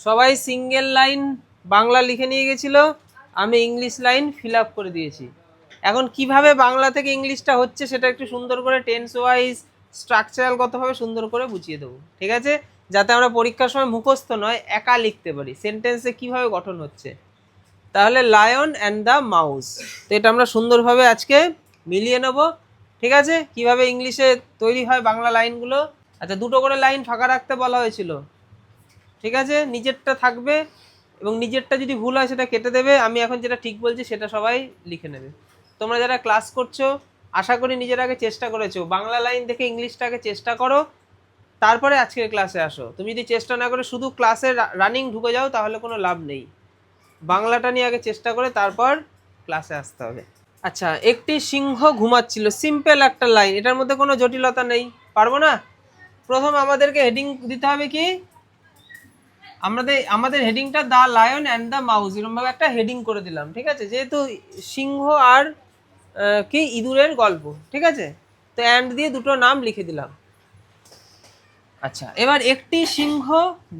সবাই single line Bangla লিখে নিয়ে গেছিল, আমি ইংলিশ লাইন ফিল আপ করে দিয়েছি। এখন কিভাবে বাংলা থেকে ইংলিশটা হচ্ছে সেটা একটু সুন্দর করে টেন্স ওয়াইজ স্ট্রাকচারালগতভাবে সুন্দর করে বুঝিয়ে দেবো, ঠিক আছে? যাতে আমরা পরীক্ষার সময় মুখস্থ নয় একা লিখতে পারি সেন্টেন্সে কিভাবে গঠন হচ্ছে। তাহলে লায়ন অ্যান্ড দ্য মাউস, তো এটা আমরা সুন্দরভাবে আজকে মিলিয়ে নেব, ঠিক আছে? কিভাবে ইংলিশে তৈরি হয় বাংলা লাইনগুলো। আচ্ছা, দুটো করে লাইন ফাঁকা রাখতে বলা হয়েছিল, ঠিক আছে? নিজেরটা থাকবে এবং নিজেরটা যদি ভুল হয় সেটা কেটে দেবে। আমি এখন যেটা ঠিক বলছি সেটা সবাই লিখে নেবে। তোমরা যারা ক্লাস করছো আশা করি নিজের আগে চেষ্টা করেছো, বাংলা লাইন দেখে ইংলিশটাকে চেষ্টা করো, তারপরে আজকের ক্লাসে আসো। তুমি যদি চেষ্টা না করে শুধু ক্লাসে রানিং ঢুকে যাও তাহলে কোনো লাভ নেই। বাংলাটা নিয়ে আগে চেষ্টা করে তারপর ক্লাসে আসতে হবে। আচ্ছা, একটি সিংহ ঘুমাচ্ছিল, সিম্পল একটা লাইন, এটার মধ্যে কোনো জটিলতা নেই। পারবো না? প্রথম আমাদেরকে হেডিং দিতে হবে কি, আমাদের হেডিংটা the lion and the mouse, এরকমভাবে একটা হেডিং করে দিলাম, ঠিক আছে? যেহেতু সিংহ আর কি ইঁদুরের গল্প, ঠিক আছে? তো অ্যান্ড দিয়ে দুটো নাম লিখে দিলাম। আচ্ছা, এবার একটি সিংহ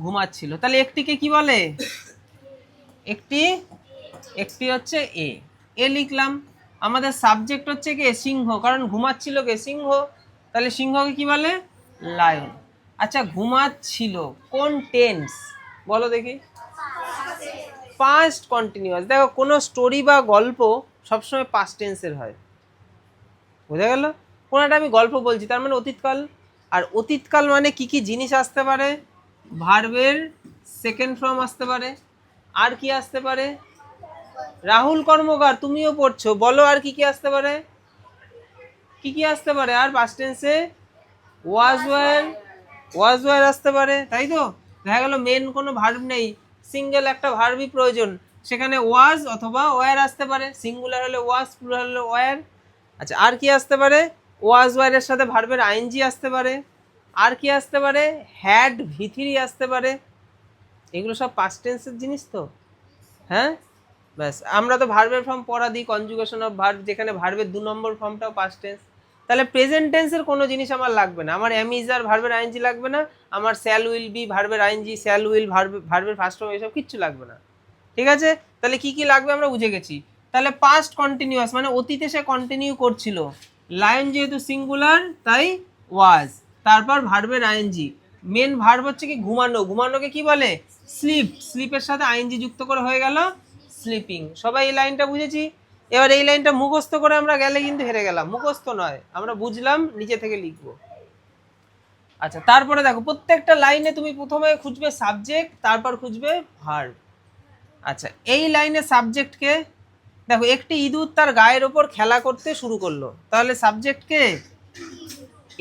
ঘুমাচ্ছিল, তাহলে একটিকে কি বলে? একটি একটি হচ্ছে এ, এ লিখলাম। আমাদের সাবজেক্ট হচ্ছে কি সিংহ, কারণ ঘুমাচ্ছিল কে? সিংহ, তাহলে সিংহকে কি বলে? লায়ন। আচ্ছা, ঘুমাচ্ছিল কোন টেন্স বলো দেখি? Past continuous. দেখো কোনো স্টোরি বা গল্প সবসময় পাস্ট টেন্সের হয়, বোঝা গেল? কোনো একটা আমি গল্প বলছি তার মানে অতীতকাল। আর অতীতকাল মানে কি কি জিনিস আসতে পারে? ভার্বের সেকেন্ড ফর্ম আসতে পারে, আর কি আসতে পারে? রাহুল কর্মকার, তুমিও পড়ছো, বলো আর কি কি আসতে পারে? কি কি আসতে পারে? আর পাস্ট টেন্সে ওয়াজ ওয়ার আসতে পারে, তাই তো? দেখা গেল মেন কোনো ভার্ব নেই, সিঙ্গেল একটা ভার্বই প্রয়োজন, সেখানে ওয়াজ অথবা ওয়ার আসতে পারে, সিঙ্গুলার হলে ওয়াজ, প্লুরাল হলে ওয়ার। আচ্ছা, আর কি আসতে পারে? ওয়াজ ওয়ারের সাথে ভার্বের আইএনজি আসতে পারে। আর কি আসতে পারে? হ্যাড ভি3 আসতে পারে। এগুলো সব পাস্ট টেন্সের জিনিস তো, হ্যাঁ? ব্যাস, আমরা তো ভার্বের ফর্ম পড়া দিই, কনজুগেশন অফ ভার্ব, যেখানে ভার্বের 2 নম্বর ফর্মটাও পাস্ট টেন্স। তাহলে প্রেজেন্ট টেন্সের কোনো জিনিস আমার লাগবে না, আমার এম ইজ আর ভার্বের আইএনজি লাগবে না, আমার শ্যাল উইল বি ভার্বের আইএনজি, শ্যাল উইল ভার্বের ফার্স্ট ফর্ম, এসব কিচ্ছু লাগবে না, ঠিক আছে? তাহলে কি কি লাগবে আমরা বুঝে গেছি। তাহলে পাস্ট কন্টিনিউয়াস মানে অতীতে সে কন্টিনিউ করছিল, লায়ন যেহেতু সিঙ্গুলার তাই ওয়াজ, তারপর ভার্বের আইএনজি। মেন ভার্ব হচ্ছে কি ঘুমানো, ঘুমানোকে কি বলে? স্লিপ, স্লিপের সাথে আইএনজি যুক্ত করে হয়ে গেল স্লিপিং। সবাই এই লাইনটা বুঝেছি? এবার এই লাইনটা মুখস্থ করে আমরা গেলে কিন্তু হেরে গেলাম, মুখস্থ নয়, আমরা বুঝলাম, নিচে থেকে লিখবো। আচ্ছা, তারপরে দেখো প্রত্যেকটা লাইনে তুমি প্রথমে খুঁজবে সাবজেক্ট, তারপর খুঁজবে ভার্ব। আচ্ছা, এই লাইনে সাবজেক্টকে দেখো, একটি ইঁদুর তার গায়ের ওপর খেলা করতে শুরু করলো, তাহলে সাবজেক্টকে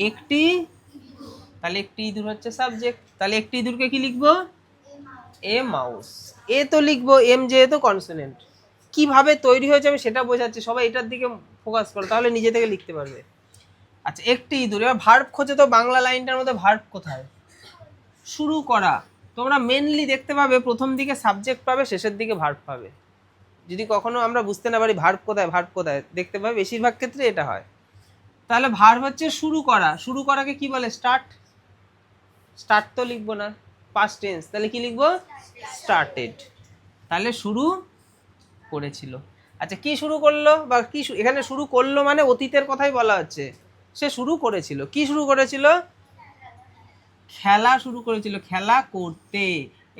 একটি, তাহলে একটি ইঁদুর হচ্ছে সাবজেক্ট, তাহলে একটি ইঁদুরকে কি লিখবো? এ মাউস। এ তো লিখবো, এম যেহেতু কনসোনেন্ট। কিভাবে তৈরি হয়েছে আমি সেটা বোঝাচ্ছি, সবাই এটার দিকে ফোকাস করো, তাহলে নিজে থেকে লিখতে পারবে। আচ্ছা, একটি ইঁদুর। এবার ভার্ব খোঁজে, তো বাংলা লাইনটার মধ্যে ভার্ব কোথায়? শুরু করা। তোমরা মেনলি দেখতে পাবে প্রথম দিকে সাবজেক্ট পাবে, শেষের দিকে ভার্ব পাবে। যদি কখনো আমরা বুঝতে না পারি ভার্ব কোথায় ভার্ব কোথায়, দেখতে পাবে বেশিরভাগ ক্ষেত্রে এটা হয়। তাহলে ভার্ব হচ্ছে শুরু করা, শুরু করাকে কি বলে? স্টার্ট। স্টার্ট তো লিখবো না, পাস্ট টেন্স, তাহলে কি লিখবো? স্টার্টেড। তাহলে শুরু করেছিল। আচ্ছা, কি শুরু করলো বা কি এখানে শুরু করলো মানে অতীতের কথাই বলা হচ্ছে, সে শুরু করেছিল। কি শুরু করেছিল? খেলা শুরু করেছিল, খেলা করতে।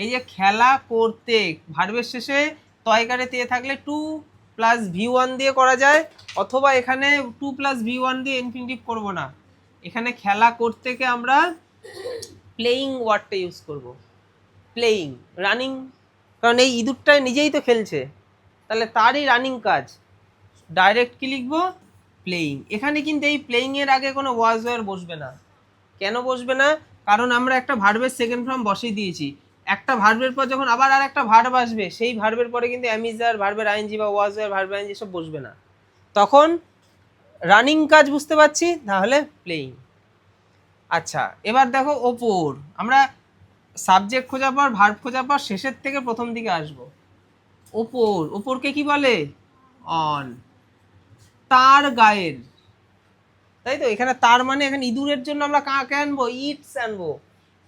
এই যে খেলা করতে, ভার্বের শেষে তয়কারে তে থাকলে টু প্লাস ভি1 দিয়ে করা যায়, অথবা এখানে টু প্লাস ভি1 দিয়ে ইনফিনিটিভ করব না, এখানে খেলা করতেকে আমরা প্লেয়িং ওয়ার্ডটা ইউজ করব। প্লেয়িং, রানিং, কারণ এই ইঁদুরটা নিজেই তো খেলছে, তাহলে তারই রানিং কাজ। ডাইরেক্ট কি লিখবো? প্লেয়িং। এখানে কিন্তু এই প্লেয়িং এর আগে কোনো ওয়াজ ওয়ার বসবে না। কেন বসবে না? কারণ আমরা একটা ভার্বের সেকেন্ড ফর্ম বসিয়ে দিয়েছি, একটা ভার্বের পর যখন আবার আর একটা ভার্ব আসবে, সেই ভার্বের পরে কিন্তু অ্যামিজার ভার্বের আইএনজি বা ওয়াজ ওয়ার ভার্বের আইএনজি সব বসবে না, তখন রানিং কাজ, বুঝতে পারছি, তাহলে প্লেয়িং। আচ্ছা, এবার দেখো ওপর, আমরা সাবজেক্ট খোঁজার পর ভার্ব খোঁজার পর শেষের থেকে প্রথম দিকে আসবো। ওপর, ওপরকে কি বলে? অন। তার গায়ের, তাই তো, এখানে তার মানে এখানে ইঁদুরের জন্য আমরা কাকে আনবো? ইটস আনবো,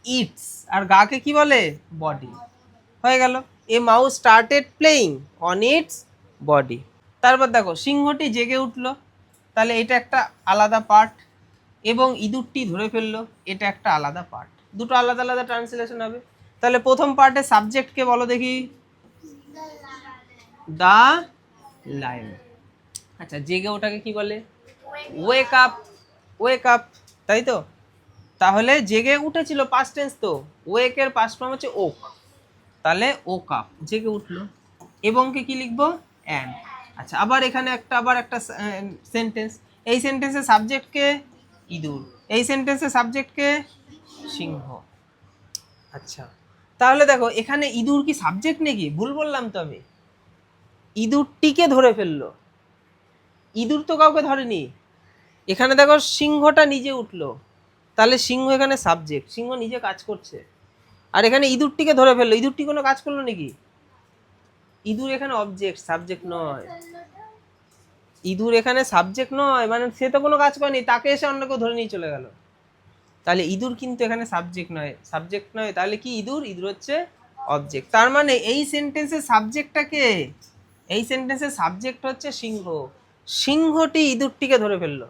ইটস। আর গাকে কি বলে? বডি। হয়ে গেল, a mouse started playing on its body. তারপর দেখো সিংহটি জেগে উঠলো, তাহলে এটা একটা আলাদা পার্ট, এবং ইঁদুরটি ধরে ফেললো, এটা একটা আলাদা পার্ট, দুটো আলাদা আলাদা ট্রান্সলেশন হবে। তাহলে প্রথম পার্টে সাবজেক্টকে বলো দেখি, দা লায়ন। আচ্ছা, জেগে ওটাকে কি বলে? ওয়েক আপ, ওয়েক আপ, তাই তো? তাহলে জেগে উঠেছিল পাস্ট টেন্স তো, ওয়েকের পাস্ট ফর্ম হচ্ছে ওক, তাহলে ওক আপ, জেগে উঠলো। এবং কে কি লিখবো? অ্যান্ড। আচ্ছা, আবার এখানে আবার একটা সেন্টেন্স, এই সেন্টেন্সের সাবজেক্টকে ইঁদুর, এই সেন্টেন্সের সাবজেক্টকে সিংহ। আচ্ছা, তাহলে দেখো এখানে ইঁদুর কি সাবজেক্ট নাকি? ভুল বললাম তো আমি, ইঁদুরটিকে ধরে ফেললো, ইঁদুর তো কাউকে ধরেনি। এখানে দেখো সিংহটা নিজে উঠলো, তাহলে সিংহ এখানে সাবজেক্ট, সিংহ নিজে কাজ করছে। আর এখানে ইঁদুরটিকে ধরে ফেললো, ইঁদুরটি কোনো কাজ করলো নাকি? ইঁদুর এখানে অবজেক্ট, সাবজেক্ট নয়। ইঁদুর এখানে সাবজেক্ট নয়, মানে সে তো কোনো কাজ করেনি, তাকে এসে অন্য কেউ ধরে নিয়ে চলে গেল। তাহলে ইঁদুর কিন্তু এখানে সাবজেক্ট নয়, সাবজেক্ট নয়, তাহলে কি ইঁদুর? ইঁদুর হচ্ছে অবজেক্ট। তার মানে এই সেন্টেন্সের সাবজেক্টটাকে, এই সেন্টেন্সের সাবজেক্ট হচ্ছে সিংহ, সিংহটি ইঁদুরটিকে ধরে ফেললো।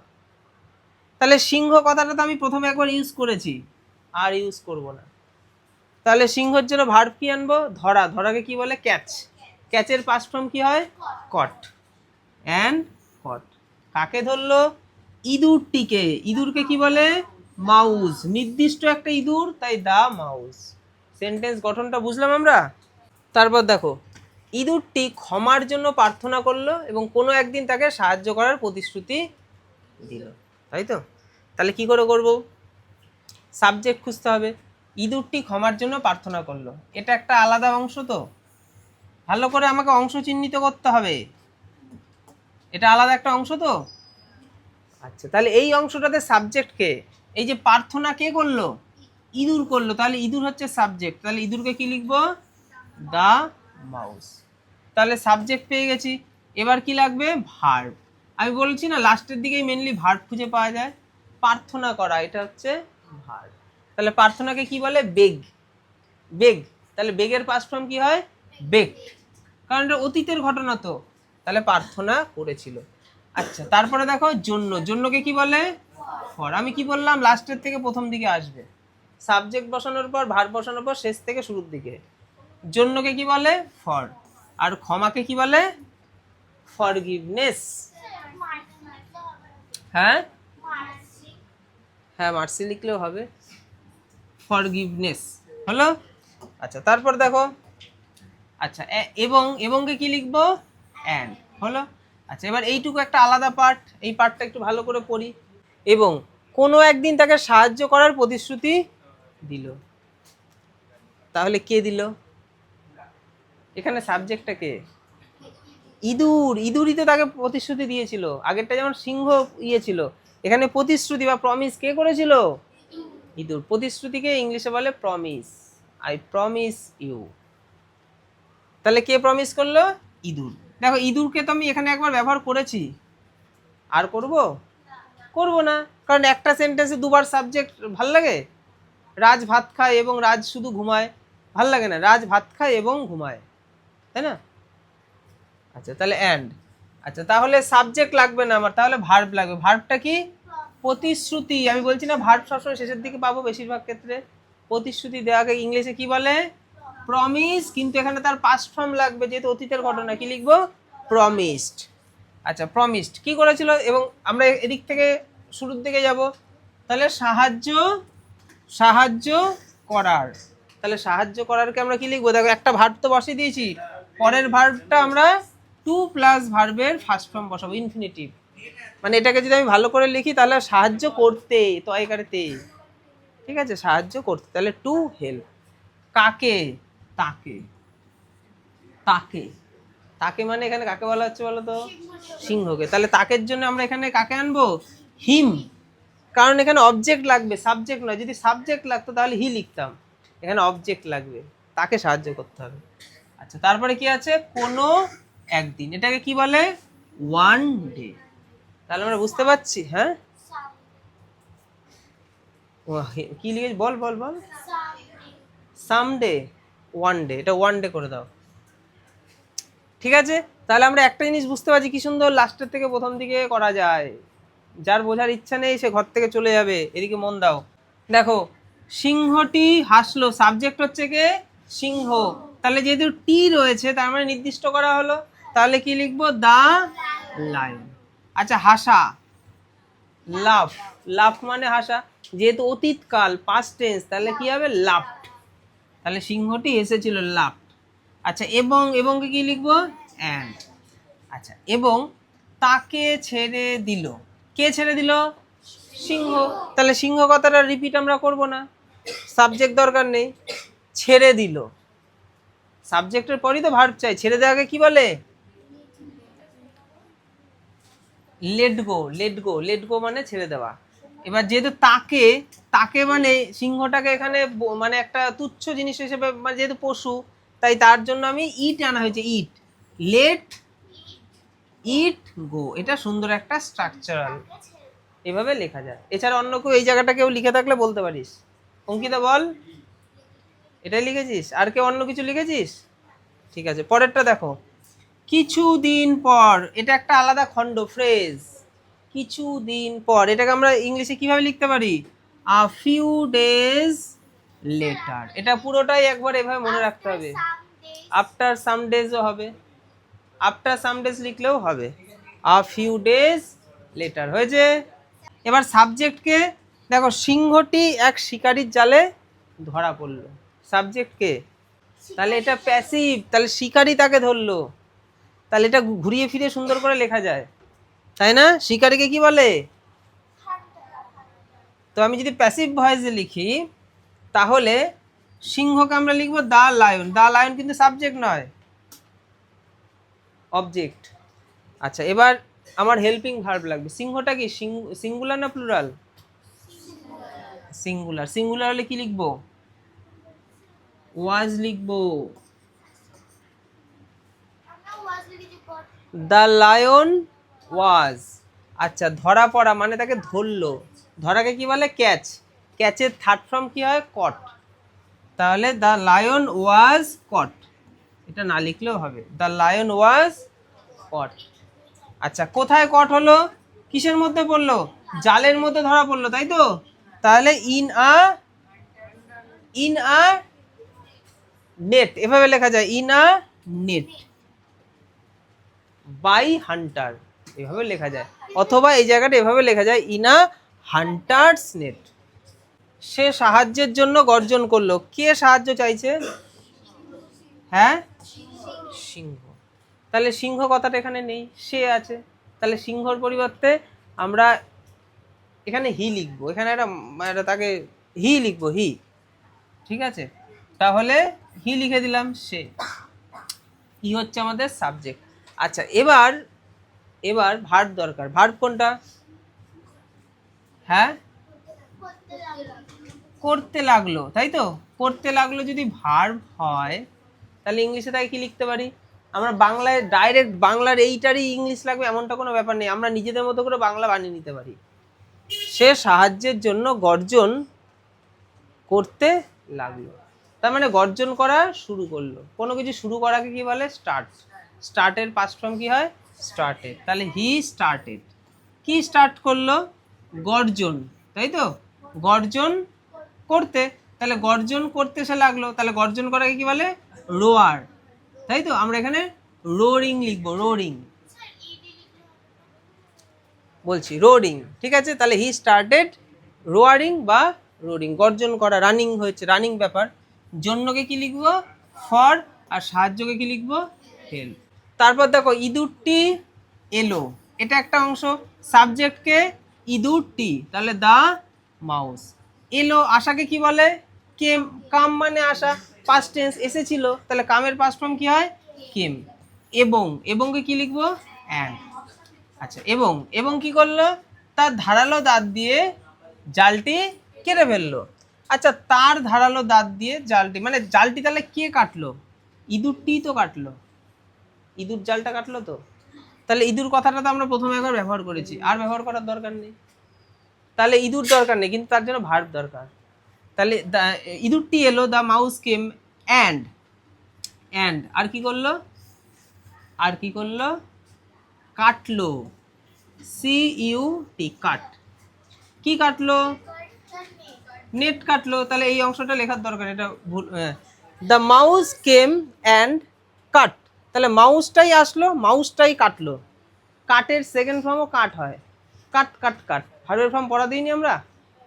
তাহলে সিংহ কথাটা তো আমি প্রথমে একবার ইউজ করেছি, আর ইউজ করব না। তাহলে সিংহর জন্য ভার্ব কি আনবো? ধরা, ধরাকে কি বলে? ক্যাচ, ক্যাচের পাস্ট ফর্ম কি হয়? কট, অ্যান্ড কট। কাকে ধরলো? ইঁদুরটিকে, ইঁদুরকে কি বলে? মাউস, নির্দিষ্ট একটা ইঁদুর, তাই দা মাউস। সেন্টেন্স গঠনটা বুঝলাম আমরা। তারপর দেখো, ইঁদুরটি ক্ষমার জন্য প্রার্থনা করলো এবং কোনো একদিন তাকে সাহায্য করার প্রতিশ্রুতি দিল, তাই তো? তাহলে কি করে করব? সাবজেক্ট খুঁজতে হবে। ইঁদুরটি ক্ষমার জন্য প্রার্থনা করলো, এটা একটা আলাদা অংশ তো, ভালো করে আমাকে অংশ চিহ্নিত করতে হবে, এটা আলাদা একটা অংশ তো। আচ্ছা, তাহলে এই অংশটাতে সাবজেক্ট কে? এই যে প্রার্থনা কে করলো? ইঁদুর করলো, তাহলে ইঁদুর হচ্ছে সাবজেক্ট, তাহলে ইঁদুরকে কি লিখবো? দা মাউস। তাহলে সাবজেক্ট পেয়ে গেছি, এবার কি লাগবে? ভার্ব। আমি বলছি না লাস্টের দিকেই মেনলি ভার্ব খুঁজে পাওয়া যায়। প্রার্থনা করা, এটা হচ্ছে ভার্ব। তাহলে প্রার্থনাকে কি বলে? বেগ, বেগ। তাহলে বেগের পাস্ট ফর্ম কি হয়? বেগড, কারণ এটা অতীতের ঘটনা তো, তাহলে প্রার্থনা করেছিল। আচ্ছা, তারপরে দেখো জন্য, জন্যকে কি বলে? ফর। আমি কি বললাম? লাস্টের থেকে প্রথম দিকে আসবে, সাবজেক্ট বসানোর পর ভার্ব বসানোর পর শেষ থেকে শুরুর দিকে। জন্যকে কি বলে? ফর। আর ক্ষমাকে কি বলে? ফরগিভনেস। হ্যাঁ হ্যাঁ, মার্সি লিখলেও হবে, ফরগিভনেস হলো। আচ্ছা, তারপর দেখো, আচ্ছা এবং, এবংকে কি লিখবো? অ্যান্ড হলো। আচ্ছা, এবার এইটুকু একটা আলাদা পার্ট, এই পার্টটা একটু ভালো করে পড়ি। এবং কোনো একদিন তাকে সাহায্য করার প্রতিশ্রুতি দিল, তাহলে কে দিল? এখানে সাবজেক্টটা কে? ইঁদুর, ইঁদুরই তো তাকে প্রতিশ্রুতি দিয়েছিল। আগেরটা যেমন সিংহ ইয়ে ছিল, এখানে প্রতিশ্রুতি বা প্রমিস কে করেছিল? ইঁদুর। প্রতিশ্রুতিকে ইংলিশে বলে প্রমিস, আই প্রমিস ইউ। তাহলে কে প্রমিস করলো? ইঁদুর। দেখো ইঁদুরকে তো আমি এখানে একবার ব্যবহার করেছি, আর করব? করব না, কারণ একটা সেন্টেন্সে দুবার সাবজেক্ট ভাল লাগে? রাজ ভাত খায় এবং রাজ শুধু ঘুমায়, ভাল লাগে না? রাজ ভাত খায় এবং ঘুমায়, তাই না? আচ্ছা, তাহলে অ্যান্ড। আচ্ছা, তাহলে সাবজেক্ট লাগবে না আমার, তাহলে ভার্ব লাগবে। ভার্বটা কি? প্রতিশ্রুতি। আমি বলছি না ভার্ব সবসময় শেষের দিকে পাবো বেশিরভাগ ক্ষেত্রে। প্রতিশ্রুতি দেওয়াকে ইংলিশে কি বলে? প্রমিস। কিন্তু এখানে তার পাস্ট ফর্ম লাগবে, যেহেতু অতীতের ঘটনা, কি লিখবো? প্রমিসড। আচ্ছা, প্রমিসড কি করেছিল? এবং আমরা এদিক থেকে শুরুর দিকে যাব, তাহলে সাহায্য, সাহায্য করার। তাহলে সাহায্য করারকে আমরা কি লিখবো? দেখো একটা ভার্ব তো বসিয়ে দিয়েছি, পরের ভার্বটা আমরা টু প্লাস ভার্বের ফার্স্ট ফর্ম বসাবো, ইনফিনিটিভ। মানে এটাকে যদি আমি ভালো করে লিখি, তাহলে সাহায্য করতে, তয়কারতে, ঠিক আছে? সাহায্য করতে, তাহলে টু হেল্প। কাকে? তাকে, তাকে, তাকে মানে এখানে কাকে বলা হচ্ছে বলো তো? সিংহকে। তাহলে তাকের জন্য আমরা এখানে কাকে আনবো? হিম, কারণ এখানে অবজেক্ট লাগবে, সাবজেক্ট নয়। যদি সাবজেক্ট লাগতো তাহলে হি লিখতাম, এখানে অবজেক্ট লাগবে, তাকে সাহায্য করতে হবে। আচ্ছা, তারপরে কি আছে? কোনো একদিন, এটাকে কি বলে? One day. তাহলে আমরা বুঝতে পারছি, হ্যাঁ? কি লিখেছি? বল বল বল। সামডে, ওয়ান ডে, এটা ওয়ান ডে করে দাও। ঠিক আছে, তাহলে আমরা একটা জিনিস বুঝতে পারছি কি সুন্দর লাস্টের থেকে প্রথম দিকে করা যায়। যার বোঝার ইচ্ছা নেই সে ঘর থেকে চলে যাবে। এদিকে মন দাও, দেখো সিংহটি হাসলো, সাবজেক্ট হচ্ছে কে সিংহ, তাহলে যেহেতু টি রয়েছে তার মানে নির্দিষ্ট করা হলো, তাহলে কি লিখবো দা লায়ন। আচ্ছা হাসা, লাফ, লাফ মানে হাসা, যেহেতু অতীতকাল পাস্ট টেন্স তাহলে কি হবে লাফট, তাহলে সিংহটি এসেছিল লাফট। আচ্ছা এবং, এবংকে কি লিখবো অ্যান্ড। আচ্ছা এবং তাকে ছেড়ে দিল, কে ছেড়ে দিল সিংহ, তাহলে সিংহ কথাটা রিপিট আমরা করব না, সাবজেক্ট দরকার নেই, ছেড়ে দিল, সাবজেক্টের পরই তো ভার্ব চাই, ছেড়ে দেওয়াকে কি বলে let go, let go, let go মানে ছেড়ে দেওয়া। এবার যেহেতু তাকে, তাকে মানে সিংহটাকে এখানে মানে একটা তুচ্ছ জিনিস হিসেবে, মানে যেহেতু পশু তাই তার জন্য আমি ইট আনা হয়েছে, ইট, লেট ইট গো, এটা সুন্দর একটা স্ট্রাকচারাল, এভাবে লেখা যায়। এছাড়া অন্য কেউ এই জায়গাটা কেউ লিখে থাকলে বলতে পারিস। অঙ্কিতা বল, এটাই লিখেছিস, আর কেউ অন্য কিছু লিখেছিস? ঠিক আছে, পরেরটা দেখো, কিছুদিন পর, এটা একটা আলাদা খণ্ড ফ্রেজ, কিছুদিন পর, এটাকে আমরা ইংলিশে কিভাবে লিখতে পারি আ ফিউ ডেজ লেটার, এটা পুরোটাই একবার এভাবে মনে রাখতে হবে, আফটার সাম ডেজও হবে, আফটার সাম ডেজ লিখলেও হবে, আ ফিউ ডেজ লেটার হয়েছে। এবার সাবজেক্টকে দেখো, সিংহটি এক শিকারীর জালে ধরা পড়লো, সাবজেক্টকে, তাহলে এটা প্যাসিভ, তাহলে শিকারী তাকে ধরলো, তাহলে এটা ঘুরিয়ে ফিরে সুন্দর করে লেখা যায়, তাই না? শিকারীকে কি বলে? তো আমি যদি প্যাসিভ ভয়েসে লিখি তাহলে সিংহকে আমরা লিখবো দা লায়ন, দা লায়ন কিন্তু সাবজেক্ট নয়, অবজেক্ট। আচ্ছা এবার আমার হেল্পিং ভার্ব লাগবে, সিংহটা কি সিঙ্গুলার না প্লুরাল? সিঙ্গুলার, সিঙ্গুলার হলে কি লিখবো ওয়াজ লিখবো, দ্য লায়ন ওয়াজ। আচ্ছা ধরা পড়া মানে তাকে ধরলো, ধরাকে কি বলে ক্যাচ, ক্যাচের থার্ড ফর্ম কি হয় কট, তাহলে দ্য লায়ন ওয়াজ কট, এটা না লিখলেও হবে, দ্য লায়ন ওয়াজ কট। আচ্ছা কোথায় কট হলো, কিসের মধ্যে পড়লো, জালের মধ্যে ধরা পড়লো, তাই তো, তাহলে ইন আ নেট, এভাবে লেখা যায় in a net by hunter, এভাবে লেখা যায়, অথবা এই জায়গাটা এভাবে লেখা যায় ইন আ হান্টার্স নেট। সে সাহায্যের জন্য গর্জন করলো, কে সাহায্য চাইছে, হ্যাঁ সিংহ, তাহলে সিংহ কথাটা এখানে নেই, সে আছে, তাহলে সিংহর পরিবর্তে আমরা এখানে হি লিখবো, এখানে একটা তাকে হি লিখবো, হি, ঠিক আছে, তাহলে হি লিখে দিলাম, সে, হি হচ্ছে আমাদের সাবজেক্ট। আচ্ছা এবার এবার ভার্ব দরকার, ভার্ব কোনটা, হ্যাঁ করতে লাগলো, তাই তো, করতে লাগলো যদি ভার্ব হয় তাহলে ইংলিশে তাই কি লিখতে পারি, আমরা বাংলায় ডাইরেক্ট বাংলার এইটারই ইংলিশ লাগবে এমনটা কোনো ব্যাপার নেই, আমরা নিজেদের মতো করে বাংলা বানিয়ে নিতে পারি। সে সাহায্যের জন্য গর্জন করতে লাগলো, তার মানে গর্জন করা শুরু করলো, কোনো কিছু শুরু করাকে কি বলে স্টার্ট, স্টার্টের পাস্ট ফর্ম কি হয় স্টার্টেড, তাহলে হি স্টার্টেড, কি স্টার্ট করলো গর্জন, তাই তো, গর্জন করতে, তাহলে গর্জন করতে সে লাগলো, তাহলে গর্জন করাকে কি বলে রোয়ার, তাই তো, আমরা এখানে রোরিং লিখবো, রোরিং বলছি রোরিং, ঠিক আছে, তাহলে হি স্টার্টেড রোয়ারিং বা রোরিং, গর্জন করা, রানিং হয়েছে, রানিং ব্যাপার, জন্যকে কি লিখবো ফর, আর সাহায্যকে কি লিখবো হেল্প। তারপর দেখো ইঁদুরটি এলো, এটা একটা অংশ, সাবজেক্টকে ইঁদুরটি, তাহলে দা মাউস, এলো, আশাকে কি বলে কেম, কাম মানে আসা, পাস্ট টেন্স এসেছিল, তাহলে কামের পাস্ট ফর্ম কি হয় কেম, এবং, এবংকে কি লিখবো অ্যান্ড। আচ্ছা এবং, এবং কি করলো তার ধারালো দাঁত দিয়ে জালটি কেটে ফেললো, আচ্ছা তার ধারালো দাঁত দিয়ে জালটি, মানে জালটি তাহলে কে কাটলো, ইঁদুরটি তো কাটলো, ইঁদুর জালটা কাটলো তো, তাহলে ইঁদুর কথাটা তো আমরা প্রথমে একবার ব্যবহার করেছি, আর ব্যবহার করার দরকার নেই, তাহলে ইঁদুর দরকার নেই, কিন্তু তার জন্য ভার্ব দরকার, তাহলে ইঁদুরটি এলো, the mouse came and, and আর কি করলো, আর কি করলো, কাটলো, CUT, কাট। কি কাটলো, নেট কাটলো। তাহলে এই অংশটা লেখার দরকার, এটা ভুল। The mouse came and cut, তাহলে মাউসটাই আসলো, মাউসটাই কাটলো। কাটের সেকেন্ড ফর্মও কাট হয়, কাট কাট কাট, ভার্বের ফর্ম পড়া দিইনি আমরা,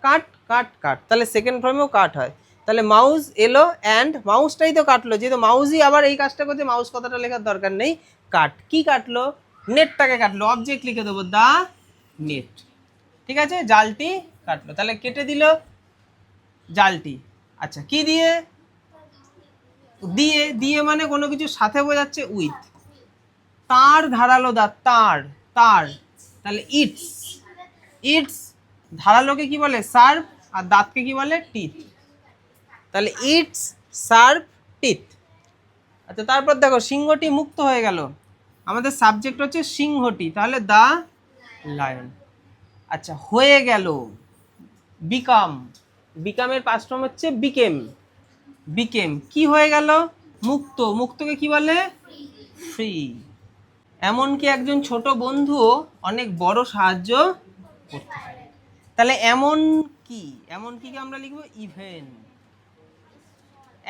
কাট কাট কাট, তাহলে সেকেন্ড ফর্মেও কাট হয়। তাহলে মাউস এলো অ্যান্ড মাউসটাই তো কাটলো, যেহেতু মাউসই আবার এই কাজটা করছে, মাউস কথাটা লেখার দরকার নেই, কাট। কি কাটলো, নেটটাকে কাটলো, অবজেক্ট লিখে দেবো দা নেট। ঠিক আছে, জালটি কাটলো, তাহলে কেটে দিল জালটি। আচ্ছা, কি দিয়ে, দিয়ে, দিয়ে মানে কোনো কিছু সাথে বোঝাচ্ছে উইথ। তার ধারালো দাঁত, তার, তার, তাহলে ইটস, ইটস ধারালোকে কি বলে, শার্প, আর দাঁতকে কি বলে, টিথ, তাহলে ইটস শার্প টিথ। আচ্ছা, তারপর দেখো সিংহটি মুক্ত হয়ে গেল, আমাদের সাবজেক্ট হচ্ছে সিংহটি, তাহলে দা লায়ন। আচ্ছা, হয়ে গেল, বিকাম, বিকামের পাস্ট ফর্ম হচ্ছে বিকেম, বিকেম, কি হয়ে গেল, মুক্ত, মুক্তকে কি বলে, ফ্রি। এমনকি একজন ছোট বন্ধুও অনেক বড় সাহায্য করতে পারে। তাহলে এমন কি, এমন কি আমরা লিখবো ইভেন,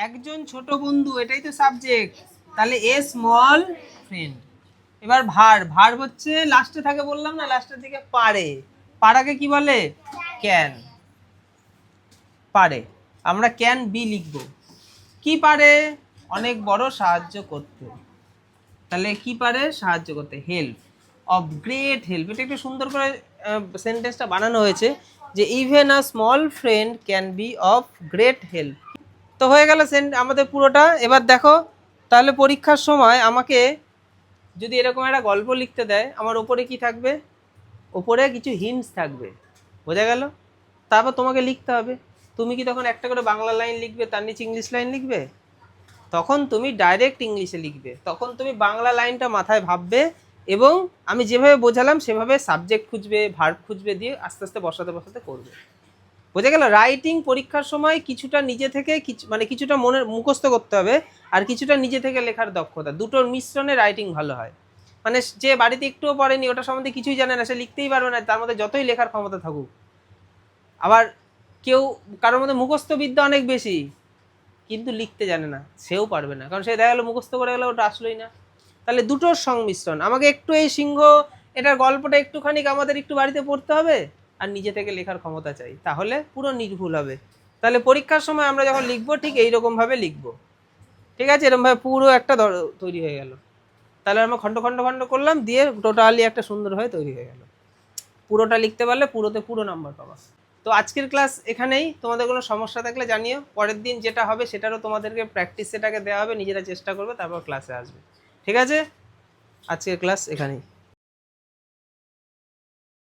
একজন ছোট বন্ধু, এটাই তো সাবজেক্ট, তাহলে এ স্মল ফ্রেন্ড। এবার ভার, ভার হচ্ছে লাস্টে থাকে, বললাম না লাস্টের দিকে পারে, পারাকে কি বলে, ক্যান, পারে, আমরা ক্যান বি লিখবো। কি পারে, অনেক বড় সাহায্য করতে, তাহলে কি পারে, সাহায্য করতে, হেল্প, অফ গ্রেট হেল্প। এটা একটু সুন্দর করে সেন্টেন্সটা বানানো হয়েছে যে even a small friend can be of great help. তো হয়ে গেল আমাদের পুরোটা। এবার দেখো, তাহলে পরীক্ষার সময় আমাকে যদি এরকম একটা গল্প লিখতে দেয়, আমার ওপরে কি থাকবে, ওপরে কিছু হিন্টস থাকবে, বোঝা গেল। তারপর তোমাকে লিখতে হবে। তুমি কি তখন একটা করে বাংলা লাইন লিখবে, তার নিচে ইংলিশ লাইন লিখবে? তখন তুমি ডাইরেক্ট ইংলিশে লিখবে, তখন তুমি বাংলা লাইনটা মাথায় ভাববে, এবং আমি যেভাবে বোঝালাম সেভাবে সাবজেক্ট খুঁজবে, ভার্ব খুঁজবে, দিয়ে আস্তে আস্তে বসাতে বসাতে করবে, বোঝা গেল। রাইটিং পরীক্ষার সময় কিছুটা নিজে থেকে মানে কিছুটা মনের মুখস্থ করতে হবে, আর কিছুটা নিজে থেকে লেখার দক্ষতা, দুটোর মিশ্রণে রাইটিং ভালো হয়। মানে যে বাড়িতে একটুও পড়েনি, ওটা সম্বন্ধে কিছুই জানে না, সে লিখতেই পারবে না, তার মধ্যে যতই লেখার ক্ষমতা থাকুক। আবার কেউ, কারোর মধ্যে মুখস্থ বিদ্যা অনেক বেশি, কিন্তু লিখতে জানে না, সেও পারবে না, কারণ সে দেখা গেলো মুখস্থ করে গেলে ওটা আসলোই না। তাহলে দুটোর সংমিশ্রণ, আমাকে একটু এই সিংহ এটার গল্পটা একটুখানি আমাদের একটু বাড়িতে পড়তে হবে, আর নিজে থেকে লেখার ক্ষমতা চাই, তাহলে পুরো নির্ভুল হবে। তাহলে পরীক্ষার সময় আমরা যখন লিখবো ঠিক এইরকমভাবে লিখবো, ঠিক আছে, এরকমভাবে পুরো একটা তৈরি হয়ে গেল। তাহলে আমরা খণ্ড খণ্ড খণ্ড করলাম, দিয়ে টোটালি একটা সুন্দর হয়ে তৈরি হয়ে গেল। পুরোটা লিখতে পারলে পুরোতে পুরো নাম্বার পাবা। তো আজকের ক্লাস এখানেই, তোমাদের কোনো সমস্যা থাকলে জানিও, পরের দিন যেটা হবে সেটারও তোমাদেরকে প্র্যাকটিস সেটাকে দেওয়া হবে, নিজেরা চেষ্টা করবে, তারপর ক্লাসে আসবে, ঠিক আছে। আজকের ক্লাস এখানেই।